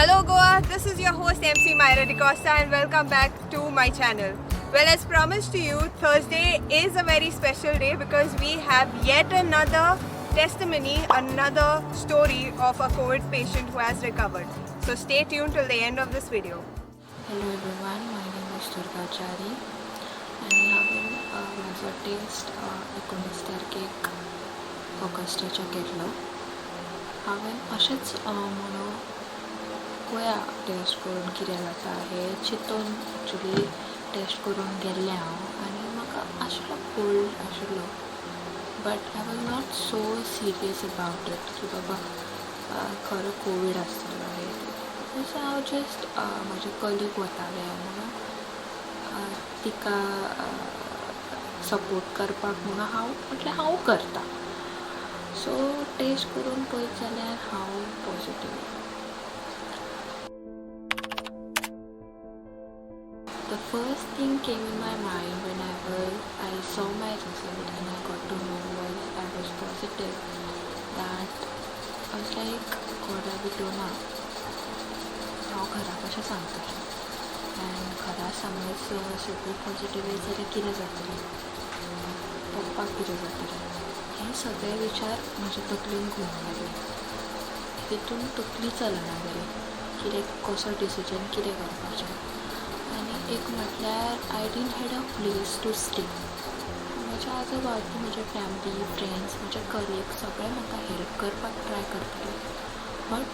Hello Goa, this is your host MC Myra DeCosta and welcome back to my channel. Well, as promised to you, Thursday is a very special day because we have yet another testimony, another story of a COVID patient who has recovered. So stay tuned till the end of this video. Hello everyone, my name is Durga Chari आणि हांवें म्हाजो test 19 तारखेक ऑगस्टाच्या केल्लो. हांवें अशेंच म्हणून गोंया test करून कितें जाता हें चिंतून एक्चुली टेस्ट करून गेल्लें हांव आनी म्हाका आशिल्लो कोल्ड आशिल्लो, but I was not so serious about it की बाबा खरो कोवीड आसतलो हे. सो हांव जस्ट म्हजे कलीग वताले म्हणून तिका सपोर्ट करपाक म्हणून हांव म्हटलें हांव करता. सो टेस्ट करून पळयत जाल्यार हांव positive. The first thing came in my mind whenever I saw my result and I got to know I was positive, that I was like, God, I don't know. हांव घरा कशें सांगतलें आनी घरा समज सगळीं पॉजिटीव येयत जाल्यार कितें जातलें, पप्पाक कितें जातलें, हे सगळे विचार म्हज्या तकलेन घुंवूंक लागले. तितून तकली चलना जाली कितें कसो डिसिजन कितें करपाचें. आनी एक म्हटल्यार I didn't had a place to stay. म्हज्या आजू बाजू म्हजे फॅमिली, फ्रेंड्स, म्हजे कलीग सगळे म्हाका हेल्प करपाक ट्राय करताले, बट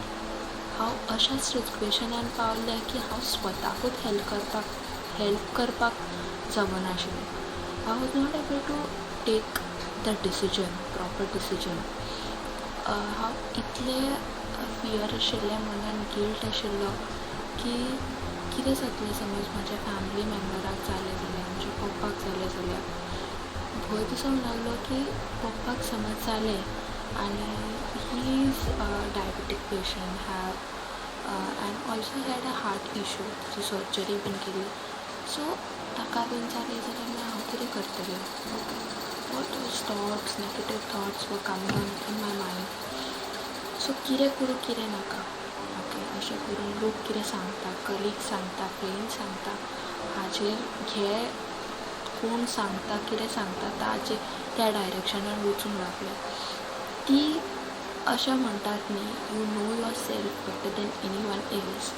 हांव अशा सिच्युएशनान पावलें की हांव स्वताकूच हेल्प करपाक जमनाशिल्लें. I was not able to take the decision, proper decision. हांव इतलें फियर आशिल्लें मनान, गिल्ट आशिल्लो की कितें जातलें समज म्हज्या फॅमिली मेंबराक जालें जाल्यार, म्हज्या पप्पाक जालें जाल्यार. भंय दिसूंक लागलो की पप्पाक समज जालें आनी he is diabetic patient, have and also had a heart issue, ताची सर्जरी बीन केली. सो ताका बीन जालें जाल्यार हांव कितें करतलें. Okay, what was thoughts, negative thoughts were coming on in my mind. So कितें करूं कितें नाका. ओके, अशें करून लोक कितें सांगता, कलीग सांगता, फ्रेंड सांगता, हाजेर घे, कोण सांगता कितें सांगता ताजेर त्या डायरेक्शनान वचूंक लागलें. ती अशें म्हणटात न्ही, you know your self better than any one else.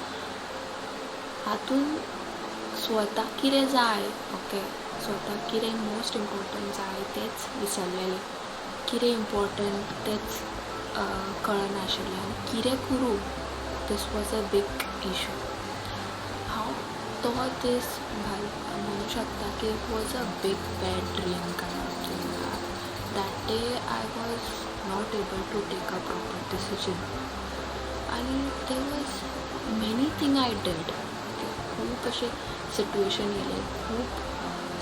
हातून स्वताक कितें जाय, ओके, स्वताक कितें मोस्ट इम्पॉर्टंट जाय तेंच विसरलेलें. कितें इम्पॉर्टंट तेंच कळनाशिल्लें आनी कितें करूं, दीस वॉज अ बीग इशू. हांव तो दीस म्हणूं शकता की it was a big bad dream kind of thing. That day I was not able to take a proper decision आनी there was many thing I did. खूब अशे सिट्युएशन येयले, खूब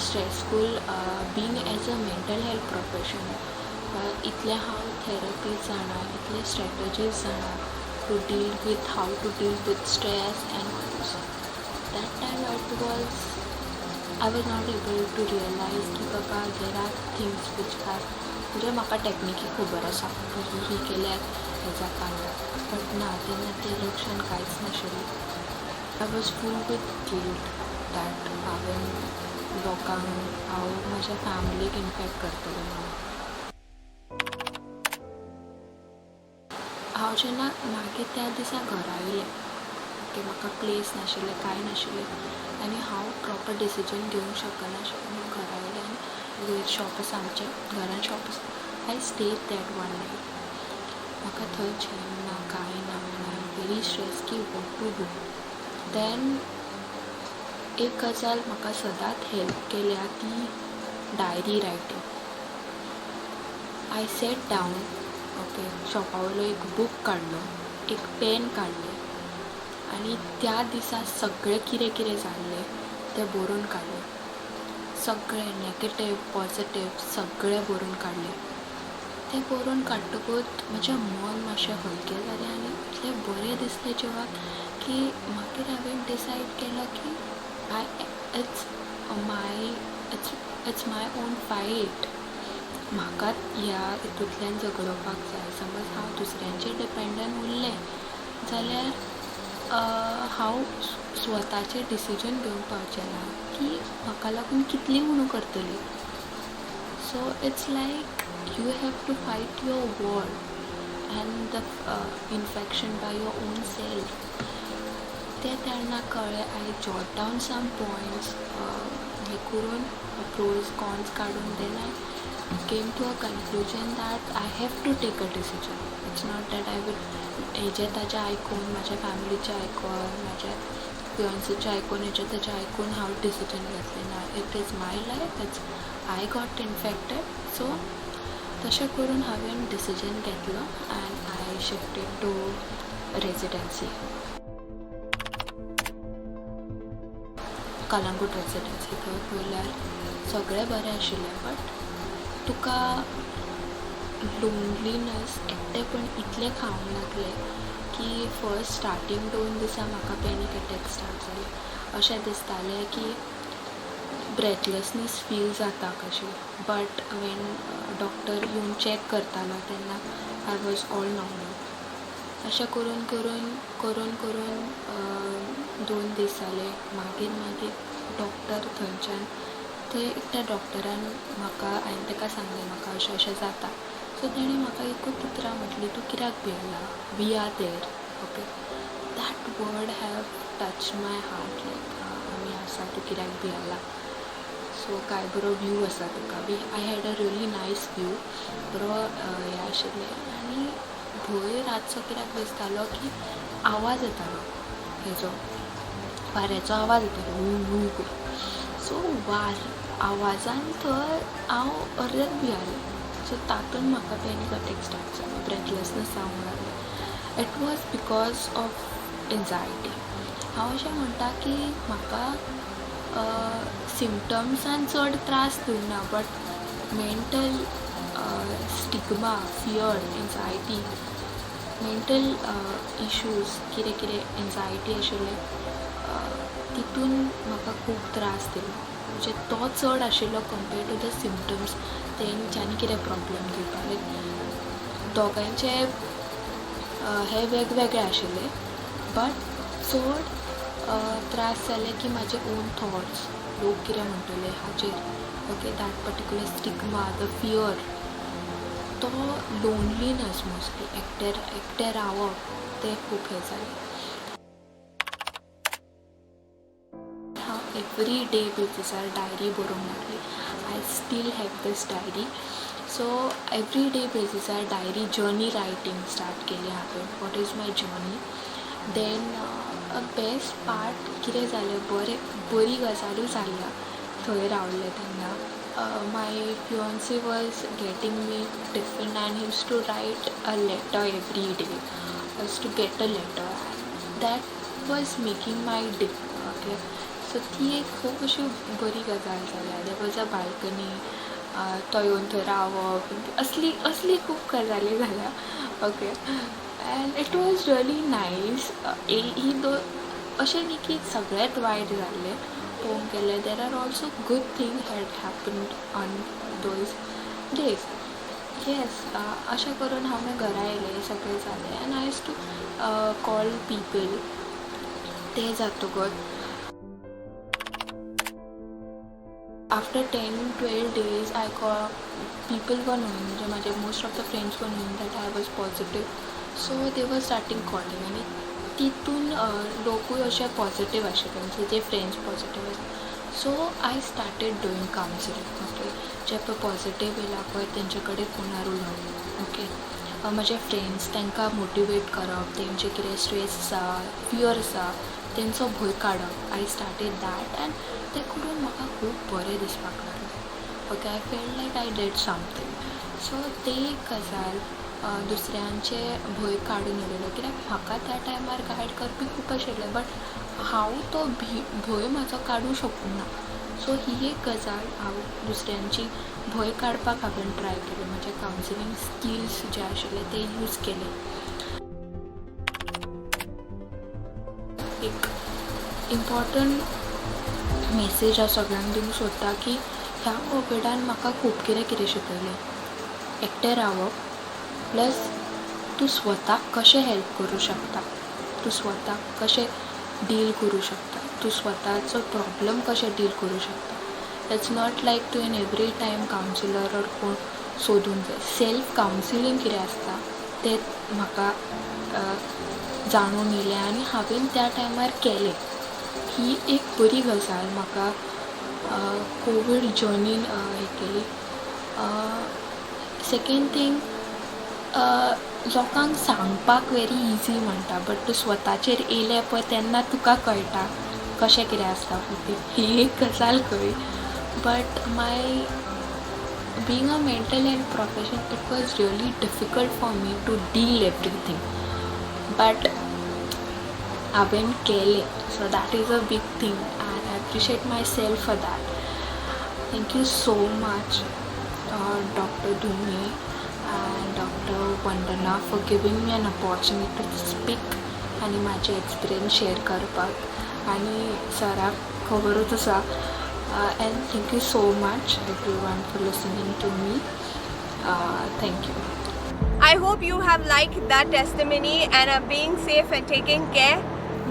stressful being as a mental health professional. इतलें हांव therapies जाणा, इतले strategies जाणा to deal with how to deal with stress and all. That time I was not able to realize की बाबा there are things which are, म्हणजे म्हाका टॅक्निकी खबर आसा ही केल्यार हें जाता, बट ना, तेन्ना ते लक्षान कांयच नाशिल्लें. I was full with guilt that हांवें लोकांक, हांव म्हज्या फॅमिलीक इम्पॅक्ट करतलें म्हणून. हांव जेन्ना मागीर त्या दिसा घरा आयलें की म्हाका प्लेस नाशिल्लें, कांय नाशिल्लें आनी हांव प्रॉपर डिसिजन घेवंक शकनाशिल्लें. म्हणून घरा आयलें आनी वयर शॉप आसा आमचें, घरान शॉप आसा. आय स्टेड दॅट वन नायट. म्हाका थंय चैन ना, कांय ना, वेरी स्ट्रेस की वॉट टू डू. देन एक गजाल म्हाका सदांच हेल्प केल्या, ती डायरी रायटींग. आय सेट डावन, ओके, शॉपा वयलो एक बूक काडलो, एक पेन काडलें आनी त्या दिसा सगळें कितें कितें जाल्लें तें बरोवन काडलें. सगळें नेगेटीव, पॉजिटीव सगळें बरोवन काडलें. तें बरोवन काडटकूच म्हजें मन मातशें हलकें जालें आनी इतलें बरें दिसलें जिवाक की मागीर हांवें डिसायड केलो की इट्स माय ओन फायट. म्हाकाच ह्या हितूंतल्यान झगडोवपाक जाय. समज हांव दुसऱ्यांचेर डिपेंडंट उरलें जाल्यार हांव स्वताचें डिसिजन घेवंक पावचें ना की म्हाका लागून कितली म्हणून करतली. So it's like you have to fight your war and the infection by your own self. ते तेन्ना कळ्ळें. I jot down some points हे करून प्रोज कॉन्स काडून then I came to a conclusion that I have to take a decision. It's not that I will हेजें ताजें आयकून, म्हाज्या फॅमिलीचें आयकून, म्हाज्या फियॉन्सीचें आयकून, हेजें ताजें आयकून हांव डिसिजन घेतलें ना. It is my life. It's I got infected. So तशें करून हांवें डिसिजन घेतलो and I shifted to residency, Calangute residency. थंय पयल्यार सगळें बरें आशिल्लें, बट तुका लोनलीनस, एकटेपण इतलें खावंक लागलें की फर्स्ट स्टार्टींग 2 दिसां म्हाका पॅनीक अटॅक स्टार्ट जाले. अशें दिसतालें की ब्रेथलेसनेस फील जाता कशी. बट वेन डॉक्टर येवन चॅक करतालो तेन्ना आय वॉज ऑल नॉर्मल. अशें करून करून करून करून 2 दीस जाले. मागीर डॉक्टर थंयच्यान त्या डॉक्टरान म्हाका, हांवें ताका सांगलें म्हाका अशें अशें जाता. सो ताणें म्हाका एकूच उतरां म्हटली, तूं कित्याक भियेला, we are there. Okay, that word have touch my heart. Like आमी आसा, तूं कित्याक भियेला. सो काय बरो व्यू आसा तुका. I had a really nice view. बरो हें आशिल्लें. आनी भंय रातचो कित्याक दिसतालो की आवाज येतालो, हेजो वाऱ्याचो आवाज येतालो. सो आवाजान थंय हांव अर्देंच भियेलें. सो तातूंत म्हाका पॅनीक अटॅक स्टार्ट जालो. ब्रेथलेसनेस जावंक लागलें. It was because of anxiety. हांव अशें म्हणटा की म्हाका सिम्पटम्सान चड त्रास दिवना, but mental stigma, fear, anxiety, mental issues कितें कितें एन्जायटी आशिल्लें तितून म्हाका खूब त्रास दिलो. म्हणजे तो चड आशिल्लो कंपेर्ड टू द सिम्पटम्स तेंच्यांनी कितें प्रॉब्लम दिवपाक. लायक दोगांयचे हे वेगवेगळे आशिल्ले, बट चड त्रास जाले की म्हाजे ओन थॉट्स, लोक कितें म्हणटले हाचेर. Okay, that particular stigma, the fear, तो लोनलीनस मोस्टली, एकटें रावप, तें खूब हें जालें. हांव एवरी डे बेसिसार डायरी बरोवंक लागली. I still have this diary. So every day बेसिसार डायरी जर्नी रायटींग स्टार्ट केली हांवें. What is my journey. Then best part कितें जालें, बरी गजालूय जाल्या थंय रावलें तेन्ना. My fiancee was getting me tiffin and he used to write a letter every day. I used to get a letter. That was making my day. Okay, so ती एक खूब अशी बरी गजाल जाल्या. देर वॉज अ बाल्कनी, तो येवन थंय रावप, असली खूब गजाली जाल्या. Okay, and it was really nice. ही अशें न्ही की सगळेंच वायट जाल्लें. पळोवंक गेल्यार there are also good thing had happened on those days. Yes, अशें करून हांवें घरा येयलें, सगळें जालें. And I used to call people. ते जातकच after 10-12 days I call people were knowing, म्हणजे माझे most of the friends were knowing that I was positive. So they were starting calling. आनी तितून लोकूय अशे पॉझिटीव आशिल्ले, म्हणजे जे फ्रेंड्स पॉझिटीव आसा. So I started doing counselling. Okay, जे पळय पॉझिटीव येयला पळय तेंचे कडेन फोनार उलोवप. ओके, म्हजे फ्रेंड्स तांकां मोटिवेट करप, तेंचे कितें स्ट्रेस आसा, फियर आसा, तेंचो भंय काडप. आय स्टार्टेड दॅट एंड तें करून म्हाका खूब बरें दिसपाक लागलें. Okay, I felt like I did something. So ते एक गजाल दुसऱ्यांचे भंय काडून उडयलो. कित्याक म्हाका त्या टायमार गायड करपी खूब आशिल्ले, बट हांव तो भंय म्हाजो काडूं शकूंक ना. सो ही एक गजाल हांव दुसऱ्यांची भंय काडपाक हांवें ट्राय केली. म्हजे कावन्सिलींग स्किल्स जे आशिल्ले ते यूज केले. एक इम्पॉर्टंट मेसेज हांव सगळ्यांक दिवंक सोदता की ह्या कोविडान म्हाका खूब कितें शिकयलें. एकटें रावप, प्लस तूं स्वताक कशें हेल्प करूं शकता. तूं स्वताक कशें डील करूं शकता, तूं स्वताचो प्रॉब्लम कशें डील करूं शकता. इट्स नॉट लायक तुवें एवरी टायम कावन्सिलर ऑर कोण सोदून जाय. सेल्फ कावन्सिलींग कितें आसता तें म्हाका जाणून येयलें आनी हांवें त्या टायमार केलें. ही एक बरी गजाल म्हाका कोवीड जर्नीन हें केली. सेकेंड थिंग, लोकांक सांगपाक वेरी इजी म्हणटा, बट तूं स्वताचेर येयलें पळय तेन्ना तुका कळटा कशें कितें आसता पळय ही एक गजाल खंय. But being a mental health profession, it was really difficult for me to deal everything, but haven't केले, so that is a big thing and I appreciate myself for that. Thank you so much Dr. Dhumi and Dr. Vandana for giving me an opportunity to speak आणि माझे experience share करपाक आणि सराक खबरूच आसा. And thank you so much everyone for listening to me. Thank you. I hope you have liked that testimony and are being safe and taking care.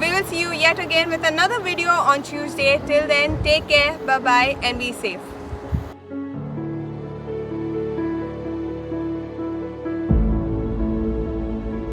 We will see you yet again with another video on Tuesday. Till then, take care, bye bye, and be safe.